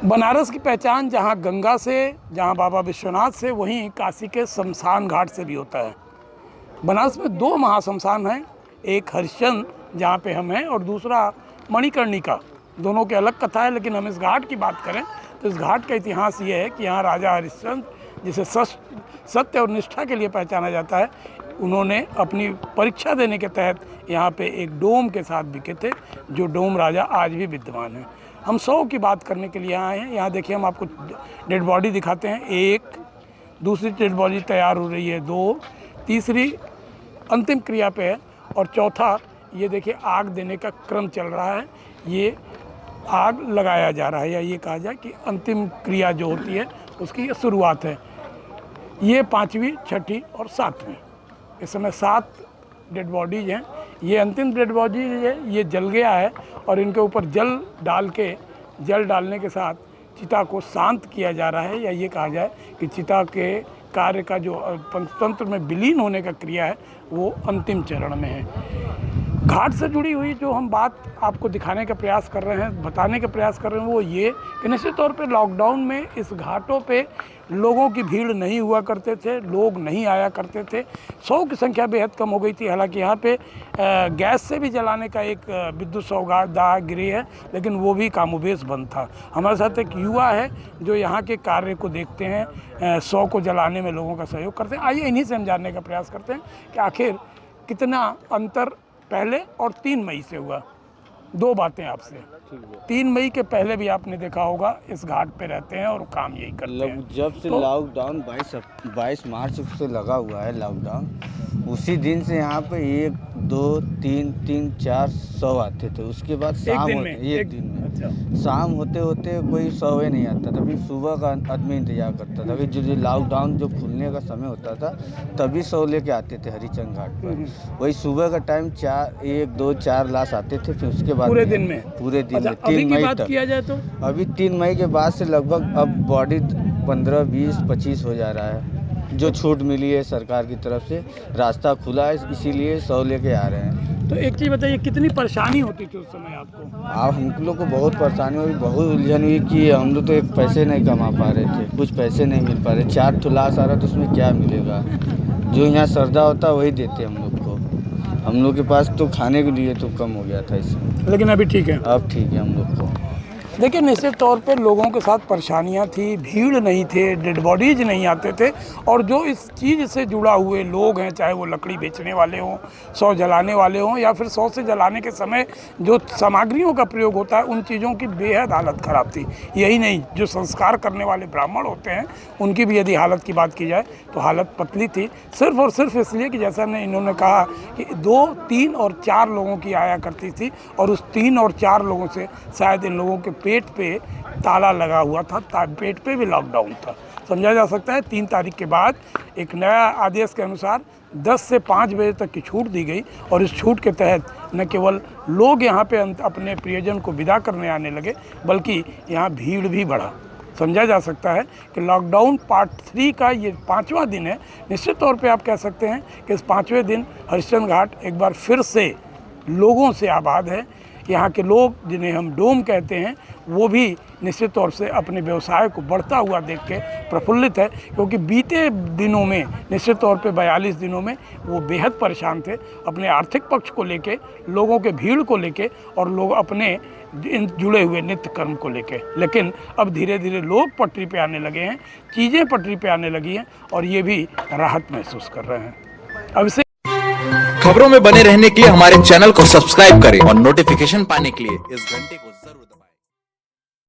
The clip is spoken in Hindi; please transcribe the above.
बनारस की पहचान जहाँ गंगा से, जहाँ बाबा विश्वनाथ से, वहीं काशी के शमशान घाट से भी होता है। बनारस में दो महाशमशान हैं, एक हरिश्चंद्र जहाँ पे हम हैं और दूसरा मणिकर्णिका। दोनों की अलग कथा है, लेकिन हम इस घाट की बात करें तो इस घाट का इतिहास ये है कि यहाँ राजा हरिश्चंद्र, जिसे सत्य और निष्ठा के लिए पहचाना जाता है, उन्होंने अपनी परीक्षा देने के तहत यहाँ पे एक डोम के साथ बिके थे, जो डोम राजा आज भी विद्यमान है। हम 100 की बात करने के लिए आए हैं। यहाँ देखिए, हम आपको डेड बॉडी दिखाते हैं। एक, दूसरी डेड बॉडी तैयार हो रही है, 2, तीसरी अंतिम क्रिया पे है और चौथा ये देखिए आग देने का क्रम चल रहा है। ये आग लगाया जा रहा है, या ये कहा जाए कि अंतिम क्रिया जो होती है उसकी ये शुरुआत है। ये 5वीं, 6ठी और 7वीं, इस समय 7 डेड बॉडीज हैं। ये अंतिम डेड बॉडी है, ये जल गया है और इनके ऊपर जल डालने के साथ चिता को शांत किया जा रहा है, या ये कहा जाए कि चिता के कार्य का जो पंचतंत्र में विलीन होने का क्रिया है वो अंतिम चरण में है। घाट से जुड़ी हुई जो हम बात आपको दिखाने का प्रयास कर रहे हैं, बताने का प्रयास कर रहे हैं, वो ये कि निश्चित तौर पे लॉकडाउन में इस घाटों पे लोगों की भीड़ नहीं हुआ करते थे, लोग नहीं आया करते थे। 100 की संख्या बेहद कम हो गई थी। हालांकि यहाँ पे गैस से भी जलाने का एक विद्युत सौगात गृह है, लेकिन वो भी कामोबेश बंद था। हमारे साथ एक युवा है जो यहाँ के कार्य को देखते हैं, 100 को जलाने में लोगों का सहयोग करते हैं। आइए इन्हीं से हम जानने का प्रयास करते हैं कि आखिर कितना अंतर पहले और 3 मई से हुआ। 2 बातें आपसे। 3 मई के पहले भी आपने देखा होगा इस घाट पे रहते हैं और काम यही करते हैं। जब से तो लॉकडाउन 22 मार्च से लगा हुआ है लॉकडाउन, उसी दिन से यहाँ पे 1, 2, 3, 4 100 आते थे। उसके बाद शाम एक दिन में अच्छा। शाम होते होते कोई 100 ही नहीं आता, तभी सुबह का आदमी इंतजार करता था। जो लॉकडाउन जो खुलने का समय होता था तभी 100 लेके आते थे हरिचंद घाट पर। वही सुबह का टाइम 1, 2, 4 लाश आते थे। फिर उसके बाद पूरे दिन में 3 मई तक किया जाए तो अभी 3 मई के बाद से लगभग अब बॉडी 15, 20, 25 हो जा रहा है। जो छूट मिली है सरकार की तरफ से, रास्ता खुला है, इसीलिए 100 लेके आ रहे हैं। तो एक चीज़ बताइए, कितनी परेशानी होती थी उस समय आपको? हम लोग को बहुत परेशानी हुई, बहुत उलझन हुई कि हम लोग तो एक पैसे नहीं कमा पा रहे थे, कुछ पैसे नहीं मिल पा रहे। 4 तो लाश आ रहा तो उसमें क्या मिलेगा? जो यहाँ श्रद्धा होता वही देते हम लोग को। हम लोग के पास तो खाने के लिए तो कम हो गया था इसमें, लेकिन अभी ठीक है। अब ठीक है हम लोग को। देखिए, निश्चित तौर पे लोगों के साथ परेशानियां थी, भीड़ नहीं थे, डेड बॉडीज नहीं आते थे, और जो इस चीज़ से जुड़ा हुए लोग हैं, चाहे वो लकड़ी बेचने वाले हों, 100 जलाने वाले हों, या फिर 100 से जलाने के समय जो सामग्रियों का प्रयोग होता है, उन चीज़ों की बेहद हालत ख़राब थी। यही नहीं, जो संस्कार करने वाले ब्राह्मण होते हैं उनकी भी यदि हालत की बात की जाए तो हालत पतली थी, सिर्फ और सिर्फ इसलिए कि जैसा इन्होंने कहा कि 2, 3 और 4 लोगों की आया करती थी, और उस 3 और 4 लोगों से शायद इन लोगों के पेट पे ताला लगा हुआ था, पेट पे भी लॉकडाउन था। समझा जा सकता है 3 तारीख के बाद एक नया आदेश के अनुसार 10 से 5 बजे तक की छूट दी गई, और इस छूट के तहत न केवल लोग यहाँ पे अपने प्रियजन को विदा करने आने लगे, बल्कि यहाँ भीड़ भी बढ़ा। समझा जा सकता है कि लॉकडाउन पार्ट 3 का ये 5वां दिन है। निश्चित तौर पे आप कह सकते हैं कि इस 5वें दिन हरिश्चंद्र घाट एक बार फिर से लोगों से आबाद है। यहाँ के लोग, जिन्हें हम डोम कहते हैं, वो भी निश्चित तौर से अपने व्यवसाय को बढ़ता हुआ देख के प्रफुल्लित है, क्योंकि बीते दिनों में, निश्चित तौर पे 42 दिनों में वो बेहद परेशान थे अपने आर्थिक पक्ष को लेके, लोगों के भीड़ को लेके, और लोग अपने जुड़े हुए नित्य कर्म को लेके। लेकिन अब धीरे धीरे लोग पटरी पे आने लगे हैं, चीज़ें पटरी पे आने लगी हैं, और ये भी राहत महसूस कर रहे हैं। अब से खबरों में बने रहने के लिए हमारे चैनल को सब्सक्राइब करें और नोटिफिकेशन पाने के लिए इस घंटे को